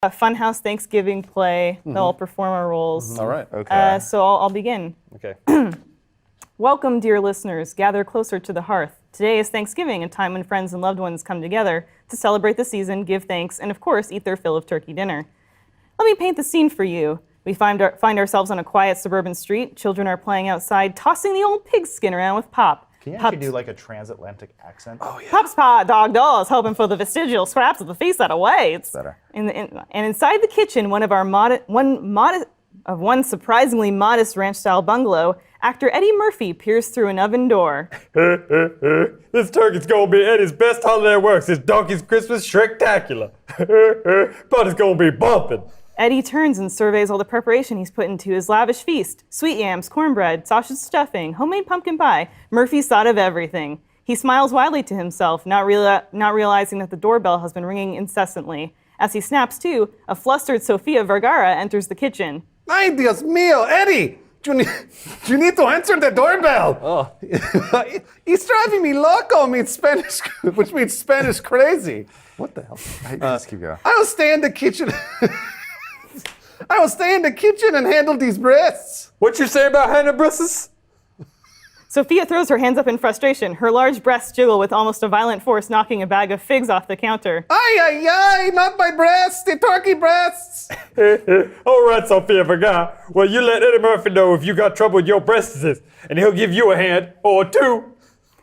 a Funhaus Thanksgiving play. They'll all perform our roles. All right. Okay. So I'll begin. Okay. Welcome, dear listeners. Gather closer to the hearth. Today is Thanksgiving, a time when friends and loved ones come together to celebrate the season, give thanks, and of course, eat their fill of turkey dinner. Let me paint the scene for you. We find ourselves on a quiet suburban street. Children are playing outside, tossing the old pigskin around with Pop. Can you actually do like a transatlantic accent? Oh, yeah. Pop's pot dog dolls, hoping for the vestigial scraps of the feast that awaits. Better. And inside the kitchen, one surprisingly modest ranch-style bungalow, actor Eddie Murphy peers through an oven door. This turkey's gonna be Eddie's best holiday works. This donkey's Christmas Shrek-tacular. But it's gonna be bumping. Eddie turns and surveys all the preparation he's put into his lavish feast. Sweet yams, cornbread, sausage stuffing, homemade pumpkin pie. Murphy's thought of everything. He smiles widely to himself, not realizing that the doorbell has been ringing incessantly. As he snaps to, a flustered Sofia Vergara enters the kitchen. Ay, Dios mío, Eddie! You need to answer the doorbell. Oh. He's driving me loco, which means Spanish crazy. What the hell? Just keep going. I will stay in the kitchen. I will stay in the kitchen and handle these breasts. What you say about Hannah Brusses? Sophia throws her hands up in frustration. Her large breasts jiggle with almost a violent force, knocking a bag of figs off the counter. Ay, ay, ay, not my breasts, the turkey breasts. All right, Sophia Vergara. Well, you let Eddie Murphy know if you got trouble with your breasts, and he'll give you a hand or two.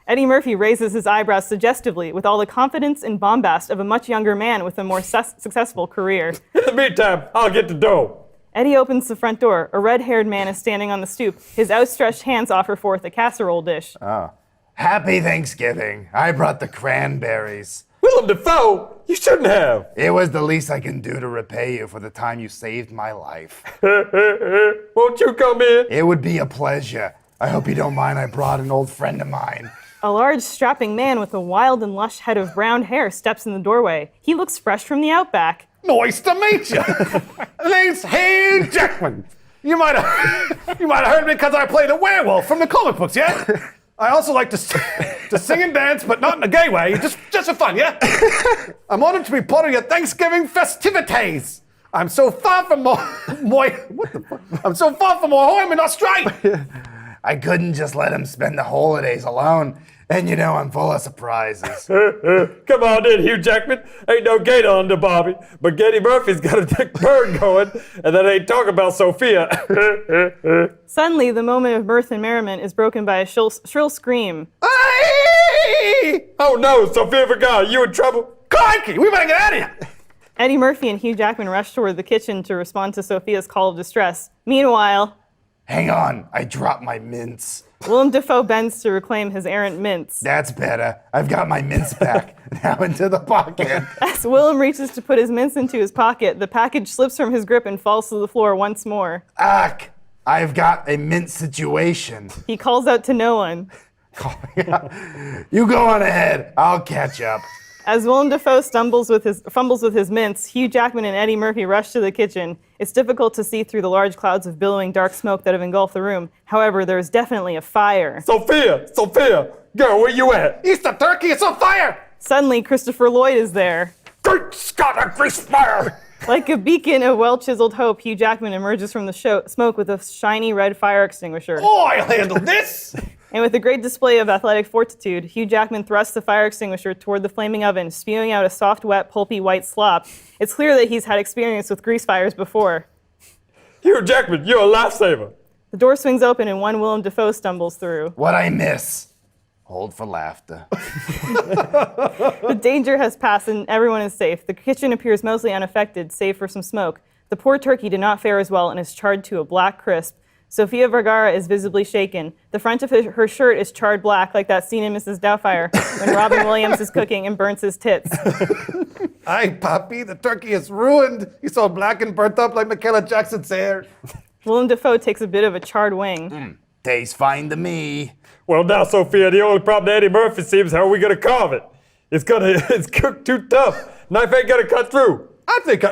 Eddie Murphy raises his eyebrows suggestively with all the confidence and bombast of a much younger man with a more successful career. In the meantime, I'll get the dough. Eddie opens the front door. A red-haired man is standing on the stoop. His outstretched hands offer forth a casserole dish. Oh. Happy Thanksgiving. I brought the cranberries. Willem Dafoe, you shouldn't have. It was the least I can do to repay you for the time you saved my life. Won't you come in? It would be a pleasure. I hope you don't mind I brought an old friend of mine. A large, strapping man with a wild and lush head of brown hair steps in the doorway. He looks fresh from the outback. Nice to meet you. Name's Hugh Jackman. You might have heard me because I played a werewolf from the comic books, yeah? I also like to sing and dance, but not in a gay way, just for fun, yeah? I'm honored to be part of your Thanksgiving festivities. I'm so far from I'm so far from my home in Australia. I couldn't just let him spend the holidays alone. And you know I'm full of surprises. Come on in, Hugh Jackman. Ain't no gator under Bobby, but Eddie Murphy's got a dick bird going, and that ain't talking about Sophia. Suddenly, the moment of mirth and merriment is broken by a shrill scream. Aye! Oh no, Sophia Vergara, you in trouble? Crikey, we better get out of here. Eddie Murphy and Hugh Jackman rush toward the kitchen to respond to Sophia's call of distress. Meanwhile, Hang on, I dropped my mints. Willem Dafoe bends to reclaim his errant mints. That's better. I've got my mints back. Now into the pocket. As Willem reaches to put his mints into his pocket, the package slips from his grip and falls to the floor once more. Ack, I've got a mint situation. He calls out to no one. You go on ahead. I'll catch up. As Willem Dafoe fumbles with his mints, Hugh Jackman and Eddie Murphy rush to the kitchen. It's difficult to see through the large clouds of billowing dark smoke that have engulfed the room. However, there is definitely a fire. Sophia, girl, where you at? Easter turkey is on fire! Suddenly, Christopher Lloyd is there. Great Scott, a grease fire! Like a beacon of well-chiseled hope, Hugh Jackman emerges from the smoke with a shiny red fire extinguisher. Oh, I'll handle this! And with a great display of athletic fortitude, Hugh Jackman thrusts the fire extinguisher toward the flaming oven, spewing out a soft, wet, pulpy white slop. It's clear that he's had experience with grease fires before. Hugh Jackman, you're a lifesaver. The door swings open and one Willem Dafoe stumbles through. What I miss? Hold for laughter. The danger has passed and everyone is safe. The kitchen appears mostly unaffected, save for some smoke. The poor turkey did not fare as well and is charred to a black crisp. Sofia Vergara is visibly shaken. The front of her shirt is charred black, like that scene in Mrs. Doubtfire when Robin Williams is cooking and burns his tits. Aye, Poppy, the turkey is ruined. He's all black and burnt up like Michaela Jackson's hair. Willem Dafoe takes a bit of a charred wing. Tastes fine to me. Well, now, Sophia, the only problem to Eddie Murphy seems how are we gonna carve it? It's cooked too tough. Knife ain't gonna cut through. I think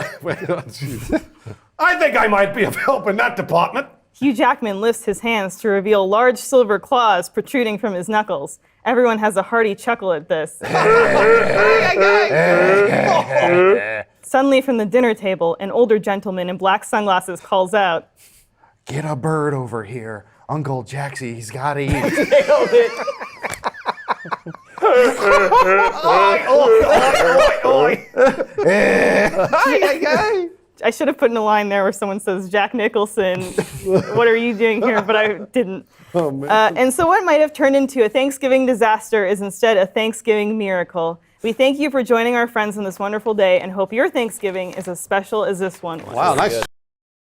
I might be of help in that department. Hugh Jackman lifts his hands to reveal large silver claws protruding from his knuckles. Everyone has a hearty chuckle at this. Suddenly from the dinner table, an older gentleman in black sunglasses calls out, Get a bird over here. Uncle Jaxie, he's got to eat. Nailed it. I should have put in a line there where someone says, Jack Nicholson, what are you doing here? But I didn't. Oh, man. And so what might have turned into a Thanksgiving disaster is instead a Thanksgiving miracle. We thank you for joining our friends on this wonderful day and hope your Thanksgiving is as special as this one was. Wow, nice.